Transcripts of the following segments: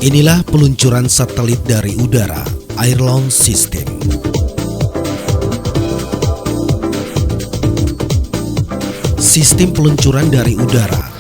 Inilah peluncuran satelit dari udara, Air Launch System. Sistem peluncuran dari udara.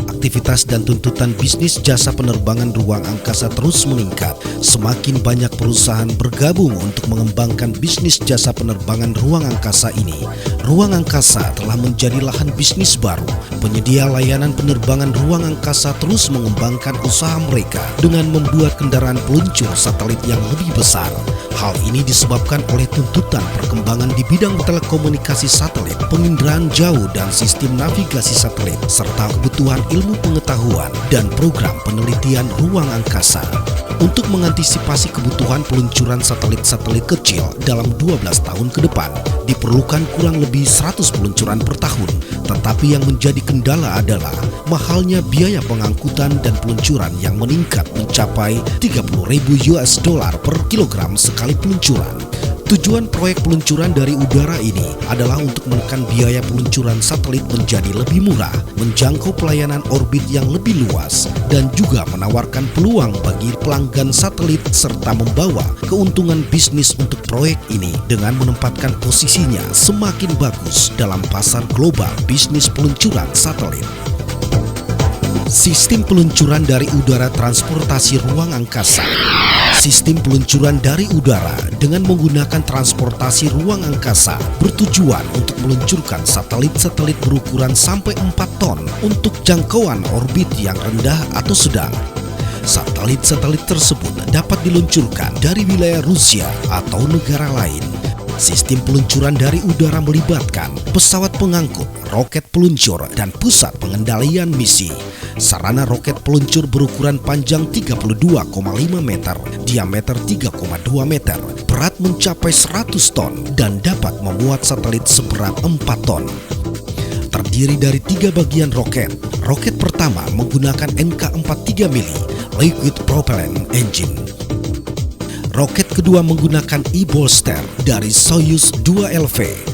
Aktivitas dan tuntutan bisnis jasa penerbangan ruang angkasa terus meningkat. Semakin banyak perusahaan bergabung untuk mengembangkan bisnis jasa penerbangan ruang angkasa ini. Ruang angkasa telah menjadi lahan bisnis baru. Penyedia layanan penerbangan ruang angkasa terus mengembangkan usaha mereka dengan membuat kendaraan peluncur satelit yang lebih besar. Hal ini disebabkan oleh tuntutan perkembangan di bidang telekomunikasi satelit, penginderaan jauh dan sistem navigasi satelit, serta kebutuhan ilmu pengetahuan dan program penelitian ruang angkasa. Untuk mengantisipasi kebutuhan peluncuran satelit-satelit kecil dalam 12 tahun ke depan, diperlukan kurang lebih 100 peluncuran per tahun. Tetapi yang menjadi kendala adalah mahalnya biaya pengangkutan dan peluncuran yang meningkat mencapai $30.000 per kilogram sekali peluncuran. Tujuan proyek peluncuran dari udara ini adalah untuk menekan biaya peluncuran satelit menjadi lebih murah, menjangkau pelayanan orbit yang lebih luas, dan juga menawarkan peluang bagi pelanggan satelit serta membawa keuntungan bisnis untuk proyek ini dengan menempatkan posisinya semakin bagus dalam pasar global bisnis peluncuran satelit. Sistem peluncuran dari udara transportasi ruang angkasa. Sistem peluncuran dari udara dengan menggunakan transportasi ruang angkasa bertujuan untuk meluncurkan satelit-satelit berukuran sampai 4 ton untuk jangkauan orbit yang rendah atau sedang. Satelit-satelit tersebut dapat diluncurkan dari wilayah Rusia atau negara lain. Sistem peluncuran dari udara melibatkan pesawat pengangkut, roket peluncur, dan pusat pengendalian misi. Sarana roket peluncur berukuran panjang 32,5 meter, diameter 3,2 meter, berat mencapai 100 ton, dan dapat memuat satelit seberat 4 ton. Terdiri dari 3 bagian roket. Roket pertama menggunakan NK-43 mili Liquid Propellant Engine. Roket kedua menggunakan E-Bolster dari Soyuz 2LV.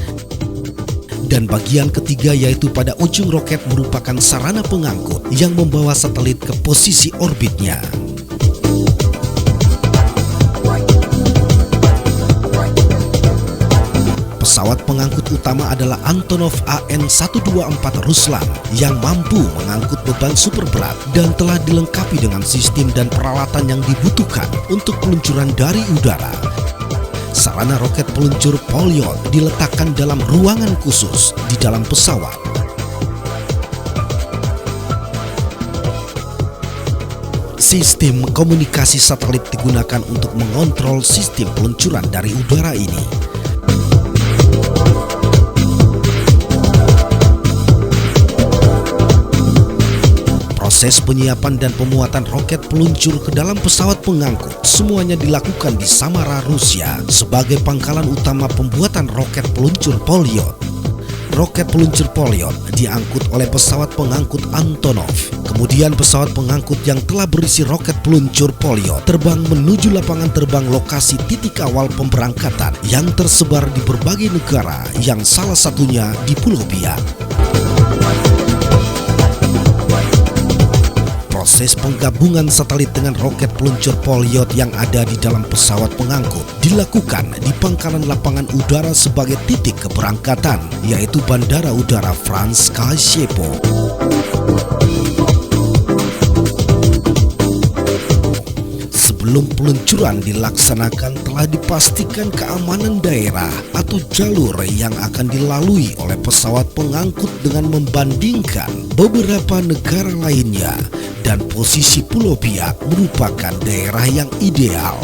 Dan bagian ketiga yaitu pada ujung roket merupakan sarana pengangkut yang membawa satelit ke posisi orbitnya. Pesawat pengangkut utama adalah Antonov AN-124 Ruslan yang mampu mengangkut beban super berat dan telah dilengkapi dengan sistem dan peralatan yang dibutuhkan untuk peluncuran dari udara. Sarana roket peluncur Polyot diletakkan dalam ruangan khusus di dalam pesawat. Sistem komunikasi satelit digunakan untuk mengontrol sistem peluncuran dari udara ini. Proses penyiapan dan pemuatan roket peluncur ke dalam pesawat pengangkut semuanya dilakukan di Samara, Rusia sebagai pangkalan utama pembuatan roket peluncur Polyot. Roket peluncur Polyot diangkut oleh pesawat pengangkut Antonov. Kemudian pesawat pengangkut yang telah berisi roket peluncur Polyot terbang menuju lapangan terbang lokasi titik awal pemberangkatan yang tersebar di berbagai negara, yang salah satunya di Pulau Biak. Proses penggabungan satelit dengan roket peluncur Polyot yang ada di dalam pesawat pengangkut dilakukan di pangkalan lapangan udara sebagai titik keberangkatan, yaitu Bandara Udara Frans Kaisiepo. Sebelum peluncuran dilaksanakan telah dipastikan keamanan daerah atau jalur yang akan dilalui oleh pesawat pengangkut dengan membandingkan beberapa negara lainnya, dan posisi Pulau Biak merupakan daerah yang ideal.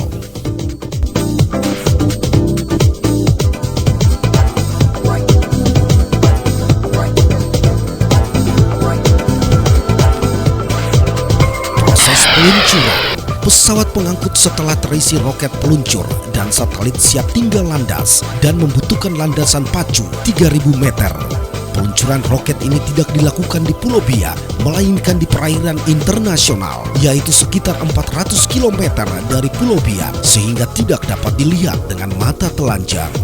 Proses peluncuran. Pesawat pengangkut setelah terisi roket peluncur dan satelit siap tinggal landas dan membutuhkan landasan pacu 3000 meter. Peluncuran roket ini tidak dilakukan di Pulau Biak, melainkan di perairan internasional, yaitu sekitar 400 km dari Pulau Biak, sehingga tidak dapat dilihat dengan mata telanjang.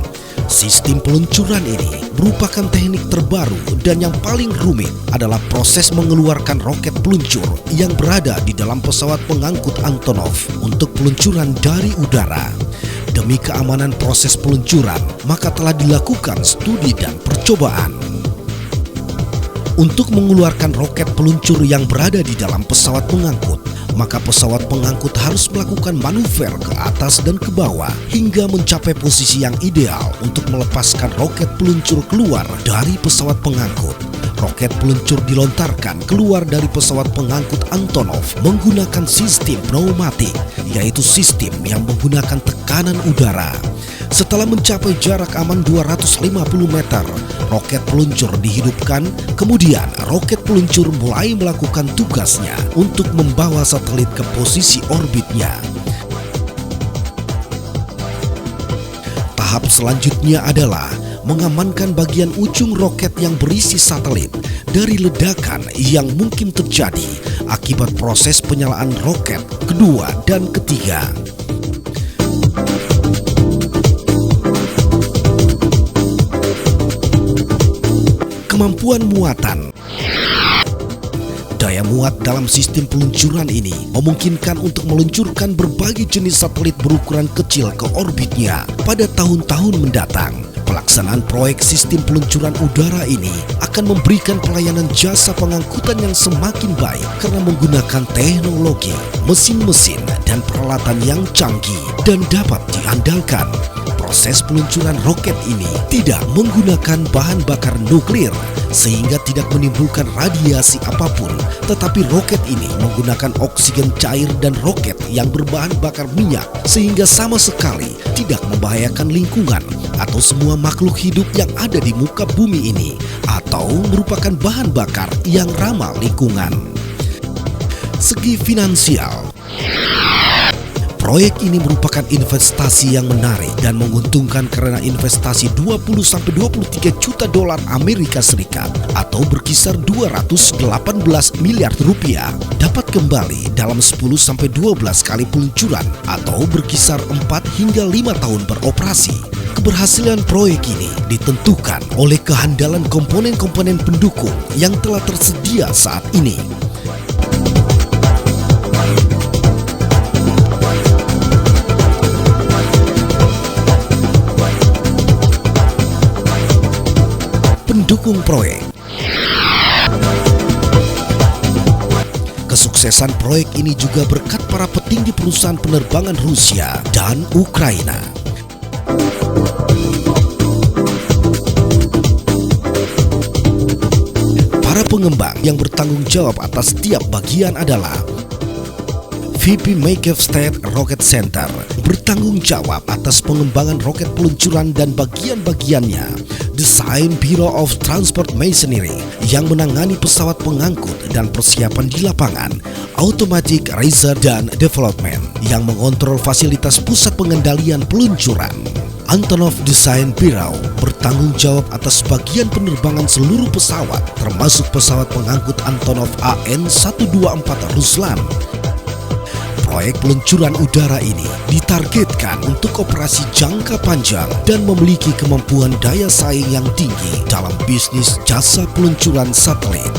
Sistem peluncuran ini merupakan teknik terbaru dan yang paling rumit adalah proses mengeluarkan roket peluncur yang berada di dalam pesawat pengangkut Antonov untuk peluncuran dari udara. Demi keamanan proses peluncuran, maka telah dilakukan studi dan percobaan. Untuk mengeluarkan roket peluncur yang berada di dalam pesawat pengangkut, maka pesawat pengangkut harus melakukan manuver ke atas dan ke bawah hingga mencapai posisi yang ideal untuk melepaskan roket peluncur keluar dari pesawat pengangkut. Roket peluncur dilontarkan keluar dari pesawat pengangkut Antonov menggunakan sistem pneumatik, yaitu sistem yang menggunakan tekanan udara. Setelah mencapai jarak aman 250 meter, roket peluncur dihidupkan, kemudian roket peluncur mulai melakukan tugasnya untuk membawa satelit ke posisi orbitnya. Tahap selanjutnya adalah mengamankan bagian ujung roket yang berisi satelit dari ledakan yang mungkin terjadi akibat proses penyalaan roket kedua dan ketiga. Kemampuan muatan. Daya muat dalam sistem peluncuran ini memungkinkan untuk meluncurkan berbagai jenis satelit berukuran kecil ke orbitnya pada tahun-tahun mendatang. Pelaksanaan proyek sistem peluncuran udara ini akan memberikan pelayanan jasa pengangkutan yang semakin baik karena menggunakan teknologi, mesin-mesin, dan peralatan yang canggih dan dapat diandalkan. Proses peluncuran roket ini tidak menggunakan bahan bakar nuklir sehingga tidak menimbulkan radiasi apapun, tetapi roket ini menggunakan oksigen cair dan roket yang berbahan bakar minyak sehingga sama sekali tidak membahayakan lingkungan atau semua makhluk hidup yang ada di muka bumi ini, atau merupakan bahan bakar yang ramah lingkungan. Segi finansial. Proyek ini merupakan investasi yang menarik dan menguntungkan karena investasi 20-23 juta dolar Amerika Serikat atau berkisar 218 miliar rupiah dapat kembali dalam 10-12 kali peluncuran atau berkisar 4 hingga 5 tahun beroperasi. Keberhasilan proyek ini ditentukan oleh kehandalan komponen-komponen pendukung yang telah tersedia saat ini. Pendukung proyek. Kesuksesan proyek ini juga berkat para petinggi perusahaan penerbangan Rusia dan Ukraina. Para pengembang yang bertanggung jawab atas setiap bagian adalah VP Makestate Rocket Center, bertanggung jawab atas pengembangan roket peluncuran dan bagian-bagiannya. Design Bureau of Transport Masonry yang menangani pesawat pengangkut dan persiapan di lapangan. Automatic Research dan Development yang mengontrol fasilitas pusat pengendalian peluncuran. Antonov Design Bureau bertanggung jawab atas bagian penerbangan seluruh pesawat termasuk pesawat pengangkut Antonov AN-124 Ruslan. Proyek peluncuran udara ini ditargetkan untuk operasi jangka panjang dan memiliki kemampuan daya saing yang tinggi dalam bisnis jasa peluncuran satelit.